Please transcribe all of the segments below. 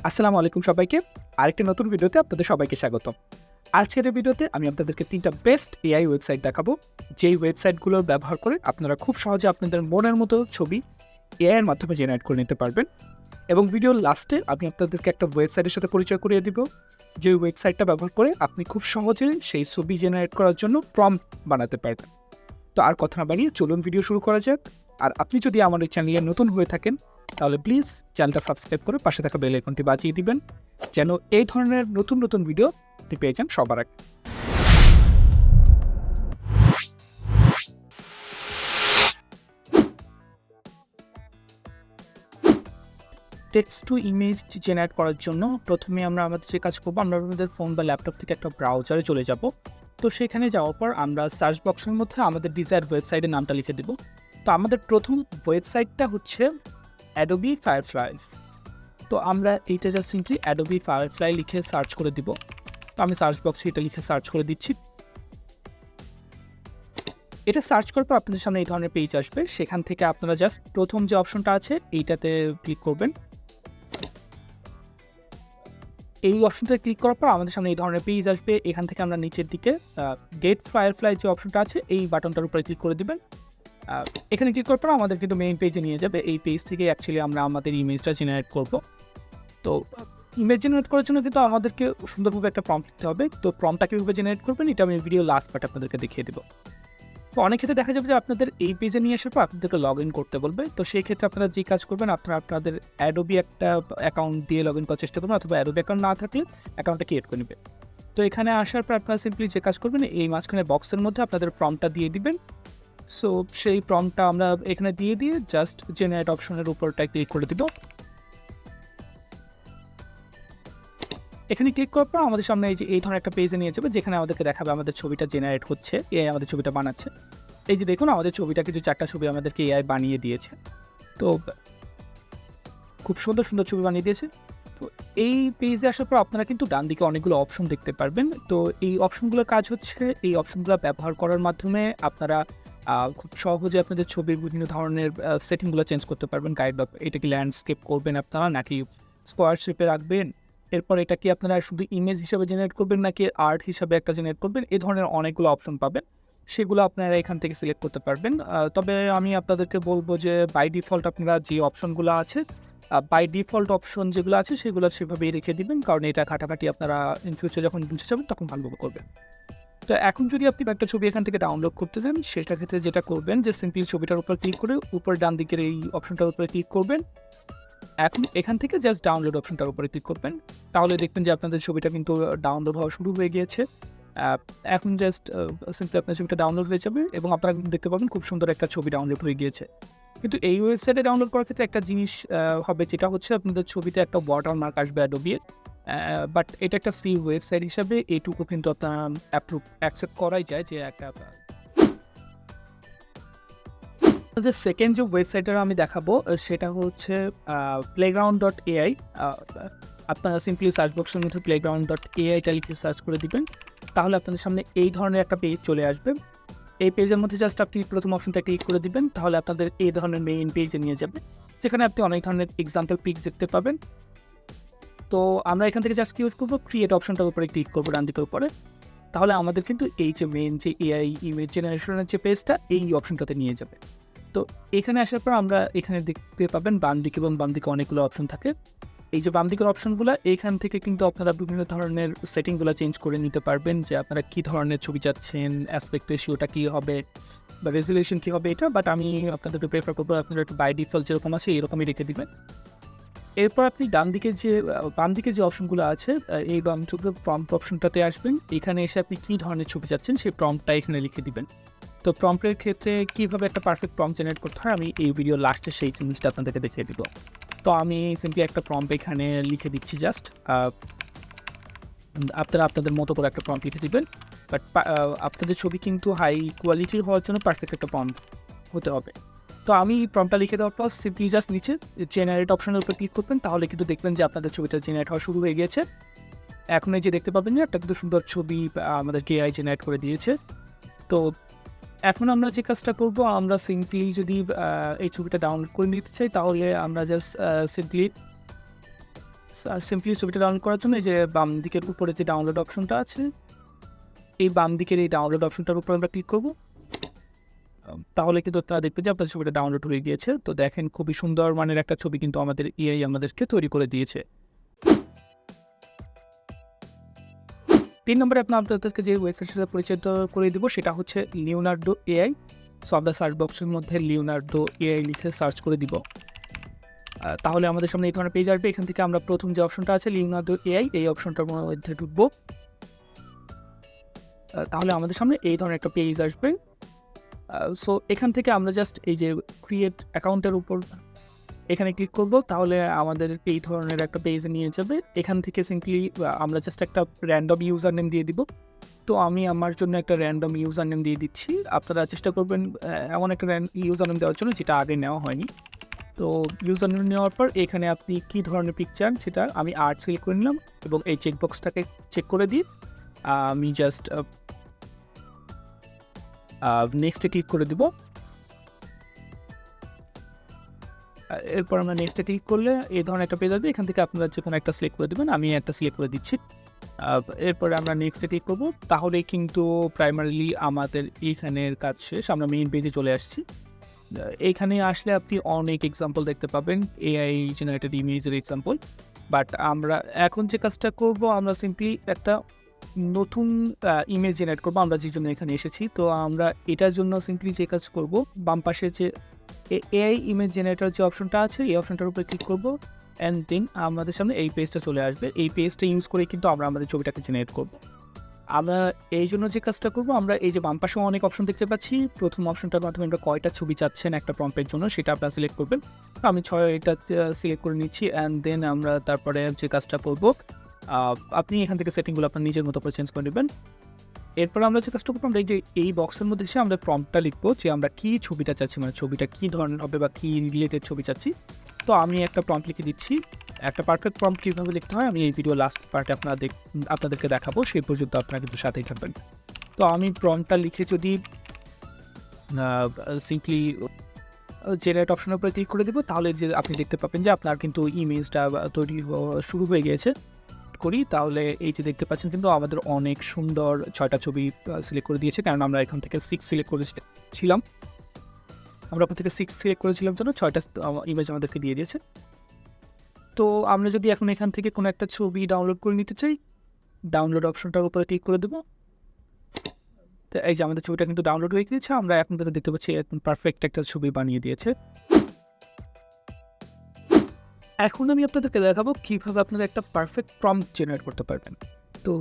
আসসালামু আলাইকুম সবাইকে। আরেকটি নতুন ভিডিওতে আপনাদের সবাইকে স্বাগতম। আজকের এই ভিডিওতে আমি আপনাদেরকে ৩টা বেস্ট এআই ওয়েবসাইট দেখাবো, যেই ওয়েবসাইটগুলো ব্যবহার করে আপনারা খুব সহজে আপনাদের মনের মতো ছবি এআই এর মাধ্যমে জেনারেট করে নিতে পারবেন। এবং ভিডিওর লাস্টে আমি আপনাদেরকে একটা ওয়েবসাইটের সাথে পরিচয় করিয়ে দিব, যে ওয়েবসাইটটা ব্যবহার করে আপনি খুব সহজে সেই ছবি জেনারেট করার জন্য প্রম্পট বানাতে পারবেন। তো আর কথা না বাড়িয়ে চলুন ভিডিও শুরু করা যাক। আর আপনি যদি আমার এই চ্যানেলে নতুন হয়ে থাকেন তাহলে প্লিজ চ্যানেলটা সাবস্ক্রাইব করে পাশে থাকা বেল আইকনটি বাজিয়ে দিবেন, যেন এই ধরনের নতুন নতুন ভিডিও আপনি পেয়ে যান সবার আগে। টেক্সট টু ইমেজ জেনারেট করার জন্য প্রথমে আমরা আমাদের যে কাজ করবো, আমরা আমাদের ফোন বা ল্যাপটপ থেকে একটা ব্রাউজারে চলে যাব। তো সেখানে যাওয়ার পর আমরা সার্চ বক্সের মধ্যে আমাদের ডিজায়ার ওয়েবসাইটের নামটা লিখে দেব। তো আমাদের প্রথম ওয়েবসাইটটা হচ্ছে অ্যাডোবি ফায়ারফ্লাই। তো আমরা এইটা জাস্ট সিম্পলি অ্যাডোবি ফায়ারফ্লাই লিখে সার্চ করে দিব। তো আমি সার্চ বক্সে এটা লিখে সার্চ করে দিচ্ছি। এটা সার্চ করার পর আপনাদের সামনে এই ধরনের পেজ আসবে। সেখান থেকে আপনারা জাস্ট প্রথম যে অপশনটা আছে এইটাতে ক্লিক করবেন। এই অপশনটা ক্লিক করার পর আমাদের সামনে এই ধরনের পেজ আসবে। এখান থেকে আমরা নিচের দিকে গেট ফায়ারফ্লাই যে অপশনটা আছে এই বাটনটার উপরে ক্লিক করে দিবেন। এখানে ক্লিক করার পর আমাদের কিন্তু মেইন পেজে নিয়ে যাবে। এই পেজ থেকে অ্যাকচুয়ালি আমরা আমাদের ইমেজটা জেনারেট করব। তো ইমেজ জেনারেট করার জন্য কিন্তু আমাদেরকে সুন্দরভাবে একটা প্রম্পট লিখতে হবে। তো প্রম্পটটা কীভাবে জেনারেট করবেন এটা আমি ভিডিও লাস্ট পার্ট আপনাদেরকে দেখিয়ে দেবো। তো অনেক ক্ষেত্রে দেখা যাবে যে আপনাদের এই পেজে নিয়ে আসার পর আপনাদেরকে লগ ইন করতে বলবে। তো সেই ক্ষেত্রে আপনারা যে কাজ করবেন, আপনারা আপনাদের অ্যাডোবি একটা অ্যাকাউন্ট দিয়ে লগ ইন করার চেষ্টা করবেন, অথবা অ্যাডোবি অ্যাকাউন্ট না থাকলে অ্যাকাউন্টটা ক্রিয়েট করে নেবেন। তো এখানে আসার পর আপনারা সিম্পলি যে কাজ করবেন, এই মাঝখানে বক্সের মধ্যে আপনাদের প্রম্পটটা দিয়ে দিবেন। সো সেই প্রম্পটটা আমরা এখানে দিয়ে জাস্ট জেনারেট অপশনের উপরটা ক্লিক করে দিব। এখানে ক্লিক করার পর আমাদের সামনে এই ধরনের একটা পেজে নিয়ে যাবে, যেখানে আমাদেরকে দেখাবে আমাদের ছবিটা জেনারেট হচ্ছে, এআই আমাদের ছবিটা বানাচ্ছে। এই যে দেখুন, আমাদের ছবিটা কিন্তু 4টা ছবি আমাদেরকে এআই বানিয়ে দিয়েছে। তো খুব সুন্দর সুন্দর ছবি বানিয়ে দিয়েছে। তো এই পেজে আসার পর আপনারা কিন্তু ডান দিকে অনেকগুলো অপশন দেখতে পারবেন। তো এই অপশনগুলোর কাজ হচ্ছে, এই অপশনগুলো ব্যবহার করার মাধ্যমে আপনারা খুব সহজে আপনাদের ছবির বিভিন্ন ধরনের সেটিংগুলো চেঞ্জ করতে পারবেন। গাইড অফ এটা কি ল্যান্ডস্কেপ করবেন আপনারা, নাকি স্কোয়ার শেপে রাখবেন, এরপর এটা কি আপনারা শুধু ইমেজ হিসাবে জেনারেট করবেন, নাকি আর্ট হিসাবে একটা জেনারেট করবেন, এই ধরনের অনেকগুলো অপশন পাবেন। সেগুলো আপনারা এখান থেকে সিলেক্ট করতে পারবেন। তবে আমি আপনাদেরকে বলবো যে বাই ডিফল্ট আপনারা যে অপশনগুলো আছে, বাই ডিফল্ট অপশন যেগুলো আছে সেগুলো সেভাবেই রেখে দিবেন, কারণ এটা ঘাটাঘাটি আপনারা ইন ফিউচার যখন বুঝে যাবেন তখন ভালোভাবে করবেন। তো এখন যদি আপনি একটা ছবি এখান থেকে ডাউনলোড করতে চান, সেটার ক্ষেত্রে যেটা করবেন যে সিম্পলি ছবিটার উপর ক্লিক করে উপরে ডান দিকের এই অপশনটার উপরে ক্লিক করবেন। এখন এখান থেকে জাস্ট ডাউনলোড অপশনটার উপরে ক্লিক করবেন, তাহলে দেখবেন যে আপনাদের ছবিটা কিন্তু ডাউনলোড হওয়া শুরু হয়ে গিয়েছে। এখন জাস্ট সিম্পলি আপনার ছবিটা ডাউনলোড হয়ে যাবে এবং আপনারা কিন্তু দেখতে পাবেন খুব সুন্দর একটা ছবি ডাউনলোড হয়ে গিয়েছে। কিন্তু এই ওয়েবসাইটে ডাউনলোড করার ক্ষেত্রে একটা জিনিস হবে, যেটা হচ্ছে আপনাদের ছবিতে একটা ওয়াটারমার্ক আসবে অ্যাডোবির। বাট এটা একটা ফ্রি ওয়েবসাইট হিসাবে এইটুকু কিন্তু আপনার অ্যাকসেপ্ট করাই যায় যে একটা। যে সেকেন্ড যে ওয়েবসাইটটা আমি দেখাবো সেটা হচ্ছে playground.ai। আপনারা সিম্পলি সার্চ বক্সের মধ্যে playground.ai-টা লিখে সার্চ করে দিবেন, তাহলে আপনাদের সামনে এই ধরনের একটা পেজ চলে আসবে। এই পেজের মধ্যে জাস্ট আপনি প্রথম অপশনটা ক্লিক করে দিবেন, তাহলে আপনাদের এই ধরনের মেইন পেজে নিয়ে যাবে, যেখানে আপনি অনেক ধরনের এক্সাম্পল পিক দেখতে পাবেন। তো আমরা এখান থেকে জাস্ট ইউজ করবো ক্রিয়েট অপশনটার উপরে ক্লিক করবো ডান দিকের উপরে, তাহলে আমাদের কিন্তু এই যে মেইন যে এআই ইমেজ জেনারেশনের যে পেজটা এই অপশনটাতে নিয়ে যাবে। তো এখানে আসার পর আমরা এখানে দেখতে পাবেন বাম দিকে এবং বাম দিকে অনেকগুলো অপশন থাকে। এই যে বাম দিকের অপশনগুলো, এইখান থেকে কিন্তু আপনারা বিভিন্ন ধরনের সেটিংগুলো চেঞ্জ করে নিতে পারবেন, যে আপনারা কী ধরনের ছবি চাচ্ছেন, অ্যাসপেক্ট রেশিওটা কী হবে বা রেজুলেশন কী হবে এটা। বাট আমি আপনাদেরকে প্রেফার করবো আপনারা একটু বাই ডিফল্ট যেরকম আছে এরকমই রেখে দিবেন। এরপর আপনি বাম দিকে যে অপশনগুলো আছে, এই বাম দিকে প্রম্পট অপশনটাতে আসবেন। এখানে এসে আপনি কী ধরনের ছবি চাচ্ছেন সেই প্রম্পটটা এখানে লিখে দিবেন। তো প্রম্পটের ক্ষেত্রে কীভাবে একটা পারফেক্ট প্রম্পট জেনারেট করতে হয় আমি এই ভিডিও লাস্টে সেই জিনিসটা আপনাদেরকে দেখিয়ে দিব। তো আমি সিম্পলি একটা প্রম্পট এখানে লিখে দিচ্ছি জাস্ট। আপনারা আপনাদের মতো করে একটা প্রম্পট লিখে দিবেন, বাট আপনাদের ছবি কিন্তু হাই কোয়ালিটির হওয়ার জন্য পারফেক্ট একটা প্রম্পট হতে হবে। তো আমি প্রম্পটটা লিখে দেওয়ার পর সিম্পলি জাস্ট নিচে জেনারেট অপশনের উপর ক্লিক করবেন, তাহলে কিন্তু দেখবেন যে আপনাদের ছবিটা জেনারেট হওয়া শুরু হয়ে গিয়েছে। এখন এই যে দেখতে পাবেন যে একটা কিন্তু সুন্দর ছবি আমাদেরকে এআই জেনারেট করে দিয়েছে। তো এখন আমরা যে কাজটা করব, আমরা সিম্পলি যদি এই ছবিটা ডাউনলোড করে নিতে চাই, তাহলে আমরা জাস্ট সিম্পলি সিম্পলি ছবিটা ডাউনলোড করার জন্য এই যে বাম দিকের উপরে যে ডাউনলোড অপশনটা আছে, এই বাম দিকের এই ডাউনলোড অপশনটার উপর আমরা ক্লিক করব। তাহলে কিন্তু তারা দেখবে যে আপনার ছবিটা ডাউনলোড হয়ে গিয়েছে। তো দেখেন খুবই সুন্দর মানের একটা ছবি কিন্তু আমাদের এআই আমাদেরকে তৈরি করে দিয়েছে। 3 নম্বরে আপনাদেরকে যে ওয়েবসাইটের সাথে পরিচিত করে দিব সেটা হচ্ছে লিওনার্ডো এআই। সো আমরা সার্চ বক্সের মধ্যে লিওনার্ডো এআই লিখে সার্চ করে দিব। তাহলে আমাদের সামনে এই ধরনের পেজ আসবে। এখান থেকে আমরা প্রথম যে অপশনটা আছে লিওনার্ডো এআই, এই অপশনটার মধ্যে ঢুকবো। তাহলে আমাদের সামনে এই ধরনের একটা পেজ আসবে। সো এখান থেকে আমরা জাস্ট এই যে ক্রিয়েট অ্যাকাউন্টের উপর এখানে ক্লিক করব। তাহলে আমাদের এই ধরনের একটা পেজে নিয়ে যাবে। এখান থেকে সিম্পলি আমরা জাস্ট একটা র্যান্ডম ইউজার নেম দিয়ে দিব। তো আমি আমার জন্য একটা র্যান্ডম ইউজার নেম দিয়ে দিচ্ছি। আপনারা চেষ্টা করবেন এমন একটা ইউজার নেম দেওয়ার জন্য যেটা আগে নেওয়া হয়নি। তো ইউজার নেম নেওয়ার পর এখানে আপনি কী ধরনের পিকচার সেটা আমি আর্ট সিলেক্ট করে নিলাম এবং এই চেকবক্সটাকে চেক করে দিই। আমি জাস্ট নেক্সটে ক্লিক করে দিব। এরপর আমরা নেক্সটে ক্লিক করলে এই ধরনের একটা পেজ আসবে। এখান থেকে আপনারা যে কোনো একটা সিলেক্ট করে দেবেন। আমি একটা সিলেক্ট করে দিচ্ছি। এরপরে আমরা নেক্সটে ক্লিক করব। তাহলে কিন্তু প্রাইমারিলি আমাদের এইখানের কাজ শেষ। আমরা মেইন পেজে চলে আসছি। এইখানে আসলে আপনি অনেক এক্সাম্পল দেখতে পাবেন, এআই জেনারেটেড ইমেজের এক্সাম্পল। বাট আমরা এখন যে কাজটা করব, আমরা সিম্পলি একটা নতুন ইমেজ জেনারেট করবো। আমরা যে জন্য এখানে এসেছি, তো আমরা এটার জন্য সিম্পলি যে কাজ করব, বাম পাশে যে এআই ইমেজ জেনারেটর যে অপশনটা আছে, এই অপশনটার উপরে ক্লিক করব। অ্যান্ড দেন আমাদের সামনে এই পেজটা চলে আসবে। এই পেজটা ইউজ করে কিন্তু আমরা আমাদের ছবিটাকে জেনারেট করব। আমরা এই জন্য যে কাজটা করব, আমরা এই যে বাম পাশে অনেক অপশন দেখতে পাচ্ছি। প্রথম অপশনটার মাধ্যমে আমরা কয়টা ছবি চাচ্ছেন একটা প্রম্পটের জন্য সেটা আপনারা সিলেক্ট করবেন। আমি 6টা সিলেক্ট করে নিচ্ছি। অ্যান্ড দেন আমরা তারপরে যে কাজটা করব, আপনি এখান থেকে সেটিংগুলো আপনার নিজের মতো করে চেঞ্জ করে নেবেন। এরপর আমরা যে কাজটা করবো, আমরা এই বক্সের মধ্যে এসে আমরা প্রম্পটটা লিখবো যে আমরা কী ছবিটা চাচ্ছি, মানে ছবিটা কী ধরনের হবে বা কী রিলেটেড ছবি চাচ্ছি। তো আমি একটা প্রম্পট লিখে দিচ্ছি। একটা পারফেক্ট প্রম্পট কীভাবে লিখতে হয় আমি এই ভিডিও লাস্ট পার্টে আপনাদেরকে দেখাবো। সেই পর্যন্ত আপনারা কিন্তু সাথেই থাকবেন। তো আমি প্রম্পটটা লিখে যদি সিম্পলি জেনারেট অপশনের উপরে ক্লিক করে দেবো, তাহলে যে আপনি দেখতে পাবেন যে আপনার কিন্তু ইমেজটা তৈরি শুরু হয়ে গিয়েছে। করি তাহলে এই যে দেখতে পাচ্ছেন কিন্তু আমাদের অনেক সুন্দর 6টা ছবি সিলেক্ট করে দিয়েছে, কারণ আমরা এখান থেকে 6 সিলেক্ট করেছিলাম। আমরা ওখান থেকে 6 সিলেক্ট করেছিলাম জন্য 6টা ইমেজ আমাদেরকে দিয়ে দিয়েছে। তো আমরা যদি এখন এখান থেকে কোনো একটা ছবি ডাউনলোড করে নিতে চাই, ডাউনলোড অপশনটার উপরে ক্লিক করে দেবো। তো এই যে আমাদের ছবিটা কিন্তু ডাউনলোড হয়ে গিয়েছে। আমরা এখন কিন্তু দেখতে পাচ্ছি একদম পারফেক্ট একটা ছবি বানিয়ে দিয়েছে। এখন আমি আপনাদেরকে দেখাবো কীভাবে আপনারা একটা পারফেক্ট প্রম্পট জেনারেট করতে পারবেন। তো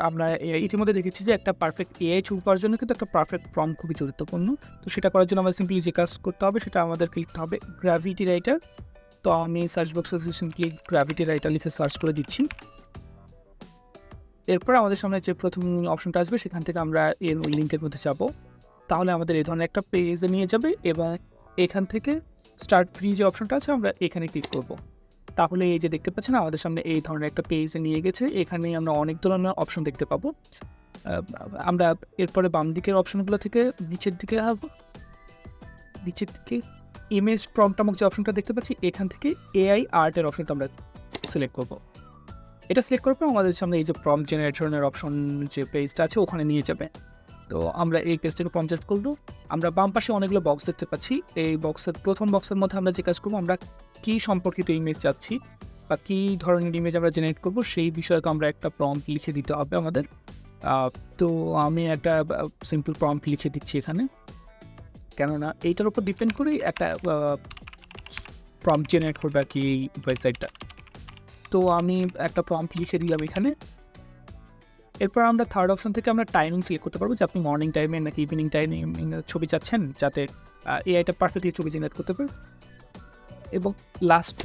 আমরা ইতিমধ্যে দেখেছি যে একটা পারফেক্ট এআই ছবি পাওয়ার জন্য কিন্তু একটা পারফেক্ট প্রম্পট খুবই গুরুত্বপূর্ণ। তো সেটা করার জন্য আমরা সিম্পলি যে কাজ করতে হবে সেটা আমাদেরকে লিখতে হবে গ্র্যাভিটি রাইটার। তো আমি সার্চ বক্সে সিম্পলি গ্র্যাভিটি রাইটার লিখে সার্চ করে দিচ্ছি। এরপর আমাদের সামনে যে প্রথম অপশনটা আসবে সেখান থেকে আমরা এর লিঙ্কের মধ্যে যাব। তাহলে আমাদের এই ধরনের একটা পেজে নিয়ে যাবে এবং এখান থেকে স্টার্ট ফ্রি যে অপশনটা আছে আমরা এখানে ক্লিক করব। তাহলে এই যে দেখতে পাচ্ছেন আমাদের সামনে এই ধরনের একটা পেজে নিয়ে গেছে। এখানে আমরা অনেক ধরনের অপশন দেখতে পাবো। আমরা এরপরে বাম দিকের অপশনগুলো থেকে নিচের দিকে ইমেজ প্রম্পট নামক যে অপশনটা দেখতে পাচ্ছি, এখান থেকে এআই আর্টের অপশনটা আমরা সিলেক্ট করব। এটা সিলেক্ট করার পর আমাদের সামনে এই যে প্রম্পট জেনারেটরের অপশন যে পেজটা আছে ওখানে নিয়ে যাবে। তো আমরা এই পেজটাকে প্রম্পট করব। আমরা বাম পাশে অনেকগুলো বক্স দেখতে পাচ্ছি। এই প্রথম বক্সের মধ্যে আমরা যে কাজ করবো, আমরা কী সম্পর্কিত ইমেজ চাচ্ছি বা কী ধরনের ইমেজ আমরা জেনারেট করব সেই বিষয়কে আমরা একটা প্রম্পট লিখে দিতে হবে আমাদের। তো আমি একটা সিম্পল প্রম্পট লিখে দিচ্ছি এখানে, কেননা এইটার উপর ডিপেন্ড করেই একটা প্রম্পট জেনারেট করবে আর কি এই ওয়েবসাইটটা। তো আমি একটা প্রম্পট লিখে দিলাম এখানে। এরপর আমরা থার্ড অপশন থেকে আমরা টাইমিং সিলেক্ট করতে পারবো যে আপনি মর্নিং টাইমে নাকি ইভিনিং টাইমে ছবি চাচ্ছেন, যাতে এআইটা পারফেক্টলি ছবি জেনারেট করতে পারে। এবং লাস্ট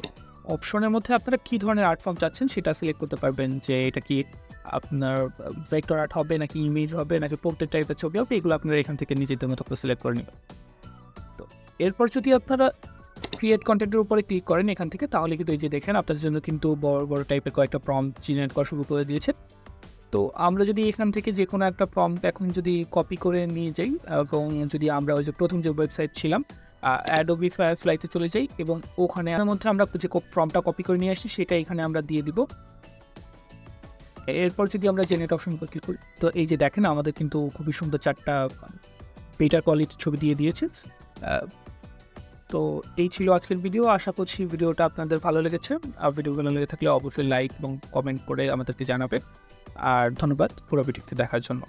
অপশনের মধ্যে আপনারা কী ধরনের আর্ট ফর্ম চাচ্ছেন সেটা সিলেক্ট করতে পারবেন, যে এটা কি আপনার ভেক্টর আর্ট হবে নাকি ইমেজ হবে নাকি পোর্ট্রেট টাইপের ছবি হবে, এগুলো আপনারা এখান থেকে নিজেদের মতো করে সিলেক্ট করে নেবেন। তো এরপর যদি আপনারা ক্রিয়েট কন্টেন্টের উপরে ক্লিক করেন এখান থেকে, তাহলে কিন্তু এই যে দেখেন আপনাদের জন্য কিন্তু বড় বড় টাইপের কয়েকটা প্রম্পট জেনারেট করা শুরু করে দিয়েছে। তো আমরা যদি এখান থেকে যে কোনো একটা প্রম্পট এখন যদি কপি করে নিয়ে যাই এবং যদি আমরা ওই যে প্রথম যে ওয়েবসাইট ছিলাম অ্যাডোবি ফায়ারফ্লাইতে চলে যাই এবং ওখানে এর মধ্যে আমরা যে ফর্মটা কপি করে নিয়ে আসি সেটা এখানে আমরা দিয়ে দিব। এরপর যদি আমরা জেনারেট অপশন উপর ক্লিক করি, তো এই যে দেখেন আমাদের কিন্তু খুবই সুন্দর 4টা বেটার কোয়ালিটির ছবি দিয়ে দিয়েছে। তো এই ছিল আজকের ভিডিও। আশা করছি ভিডিওটা আপনাদের ভালো লেগেছে। আর ভিডিও ভালো লেগে থাকলে অবশ্যই লাইক এবং কমেন্ট করে আমাদেরকে জানাবে। আর ধন্যবাদ পুরো ভিডিওটি দেখার জন্য।